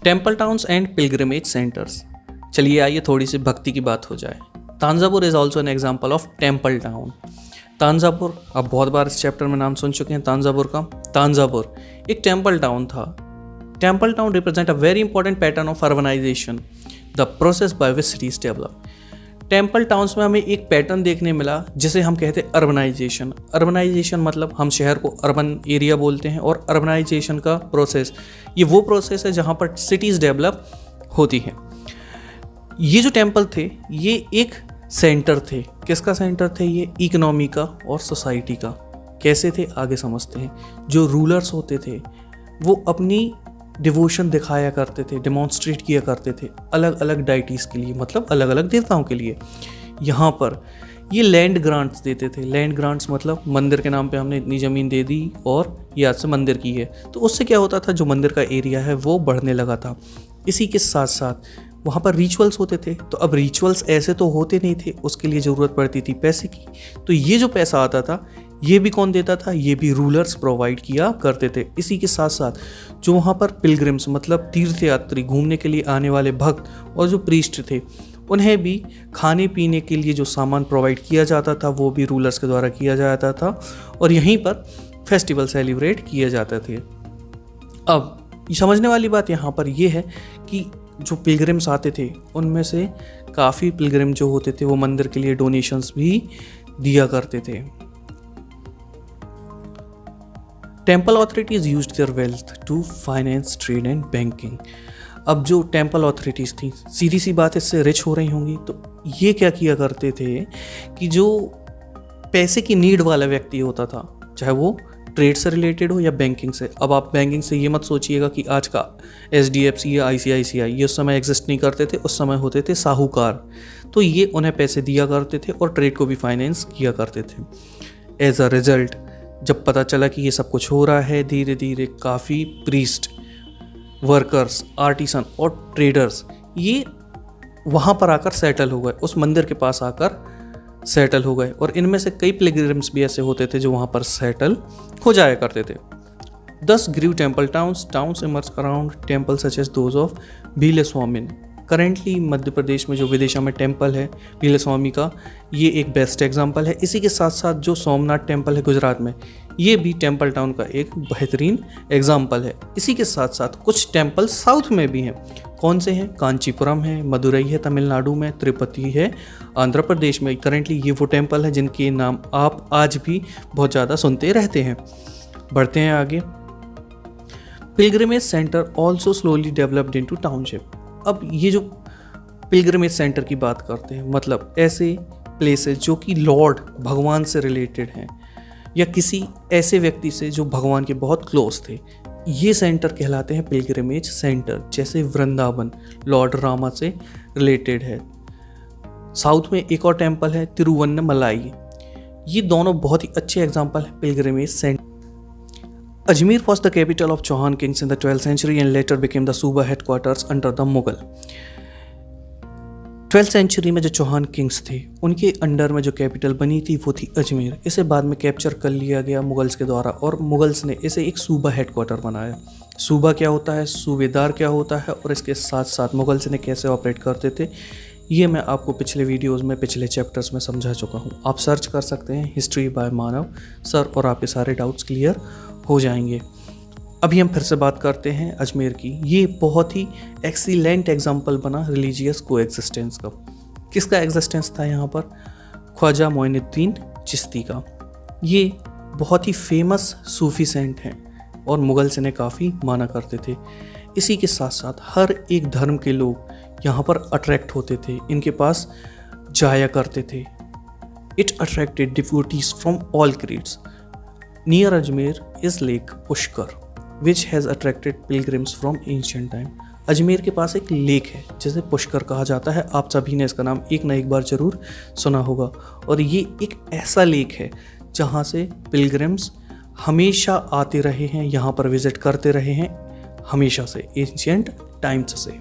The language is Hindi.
Temple towns and pilgrimage centres. चलिए आइए थोड़ी सी भक्ति की बात हो जाए। Thanjavur is also an example of temple town. Thanjavur, आप बहुत बार इस चैप्टर में नाम सुन चुके हैं तांजावुर का। तांजावुर एक टेम्पल टाउन था। Temple town represent a very important pattern of urbanisation, the process by which cities develop. Temple towns में हमें एक पैटर्न देखने मिला जिसे हम कहते हैं अर्बनाइजेशन। अर्बनाइजेशन मतलब हम शहर को अर्बन एरिया बोलते हैं, और अर्बनाइजेशन का प्रोसेस ये वो प्रोसेस है जहाँ पर सिटीज़ डेवलप होती हैं। ये जो टेम्पल थे ये एक सेंटर थे। किसका सेंटर थे? ये इकोनॉमी का और सोसाइटी का। कैसे थे आगे समझते हैं। जो रूलर्स होते थे वो अपनी डिवोशन दिखाया करते थे, डेमोन्स्ट्रेट किया करते थे अलग अलग डाइटीज़ के लिए, मतलब अलग अलग देवताओं के लिए। यहाँ पर ये लैंड ग्रांट्स देते थे। लैंड ग्रांट्स मतलब मंदिर के नाम पे हमने इतनी ज़मीन दे दी और ये आज से मंदिर की है। तो उससे क्या होता था, जो मंदिर का एरिया है वो बढ़ने लगा था। इसी के साथ साथ वहाँ पर रिचुअल्स होते थे। तो अब रिचुअल्स ऐसे तो होते नहीं थे, उसके लिए ज़रूरत पड़ती थी पैसे की। तो ये जो पैसा आता था ये भी कौन देता था? ये भी रूलर्स प्रोवाइड किया करते थे। इसी के साथ साथ जो वहाँ पर पिलग्रिम्स मतलब तीर्थयात्री, घूमने के लिए आने वाले भक्त और जो प्रीस्ट थे उन्हें भी खाने पीने के लिए जो सामान प्रोवाइड किया जाता था वो भी रूलर्स के द्वारा किया जाता था, और यहीं पर फेस्टिवल सेलिब्रेट किए जाते थे। अब समझने वाली बात यहाँ पर यह है कि जो पिलग्रिम्स आते थे उनमें से काफ़ी पिलग्रिम जो होते थे वो मंदिर के लिए डोनेशंस भी दिया करते थे। Temple authorities used their wealth to finance trade and banking. अब जो टेम्पल ऑथोरिटीज़ थी, सीधी सी बात, इससे रिच हो रही होंगी। तो ये क्या किया करते थे कि जो पैसे की नीड वाला व्यक्ति होता था, चाहे वो ट्रेड से रिलेटेड हो या बैंकिंग से। अब आप बैंकिंग से ये मत सोचिएगा कि आज का HDFC या ICICI ये उस समय एग्जिस्ट नहीं करते थे। उस समय होते थे साहूकार। तो ये उन्हें पैसे दिया करते थे और ट्रेड को भी फाइनेंस किया करते थे। एज अ रिजल्ट जब पता चला कि ये सब कुछ हो रहा है, धीरे धीरे काफ़ी प्रीस्ट, वर्कर्स, आर्टिसन और ट्रेडर्स ये वहाँ पर आकर सेटल हो गए, उस मंदिर के पास आकर सेटल हो गए। और इनमें से कई पिलग्रिम्स भी ऐसे होते थे जो वहाँ पर सेटल हो जाया करते थे। Thus grew temple towns. Towns emerged around temples such as those of Bhilswamin. Currently Madhya Pradesh में जो विदिशा में टेम्पल है भीलस्वामी का, ये एक बेस्ट एग्जांपल है। इसी के साथ साथ जो सोमनाथ टेम्पल है गुजरात में, ये भी टेम्पल टाउन का एक बेहतरीन एग्जांपल है। इसी के साथ साथ कुछ टेम्पल साउथ में भी हैं। कौन से हैं? कांचीपुरम है, मदुरई है तमिलनाडु में, तिरुपति है आंध्र प्रदेश में। करेंटली ये वो टेम्पल है जिनके नाम आप आज भी बहुत ज़्यादा सुनते रहते हैं। बढ़ते हैं आगे। Pilgrimage centre also slowly developed into township. अब ये जो पिलग्रिमेज सेंटर की बात करते हैं, मतलब ऐसे प्लेसेस जो कि लॉर्ड भगवान से रिलेटेड हैं या किसी ऐसे व्यक्ति से जो भगवान के बहुत क्लोज थे, ये सेंटर कहलाते हैं पिलग्रिमेज सेंटर। जैसे वृंदावन लॉर्ड रामा से रिलेटेड है। साउथ में एक और टेम्पल है तिरुवन्नमलाई। ये दोनों बहुत ही अच्छे एग्जाम्पल हैं pilgrimage centre. Ajmer was the capital of Chauhan kings in the 12th century and later became the Suba headquarters under the Mughal। 12th century में जो चौहान किंग्स थे उनके अंडर में जो कैपिटल बनी थी वो थी अजमेर। इसे बाद में कैप्चर कर लिया गया मुगल्स के द्वारा, और मुगल्स ने इसे एक सूबा हेडक्वार्टर बनाया। सूबा क्या होता है, सूबेदार क्या होता है, और इसके साथ साथ मुगल्स ने कैसे ऑपरेट करते थे, ये मैं आपको पिछले वीडियोस में, पिछले चैप्टर्स में समझा चुका हूँ। आप सर्च कर सकते हैं हिस्ट्री बाय मानव सर, और आपके सारे डाउट्स क्लियर हो जाएंगे। अभी हम फिर से बात करते हैं अजमेर की। ये बहुत ही एक्सीलेंट एग्जाम्पल बना रिलीजियस को एग्जिस्टेंस का। किसका एग्जिस्टेंस था यहाँ पर? ख्वाजा मोइनुद्दीन चिश्ती का। ये बहुत ही फेमस सूफी सेंट हैं और मुगल्स इन्हें काफ़ी माना करते थे। इसी के साथ साथ हर एक धर्म के लोग यहाँ पर अट्रैक्ट होते थे, इनके पास जाया करते थे। It attracted devotees from all creeds. Near Ajmer is Lake Pushkar, which has attracted pilgrims from ancient time। Ajmer के पास एक लेक है जिसे पुष्कर कहा जाता है। आप सभी ने इसका नाम एक ना एक बार जरूर सुना होगा, और ये एक ऐसा लेक है जहाँ से पिलग्रिम्स हमेशा आते रहे हैं, यहाँ पर विजिट करते रहे हैं हमेशा से, एंशिएंट टाइम्स से।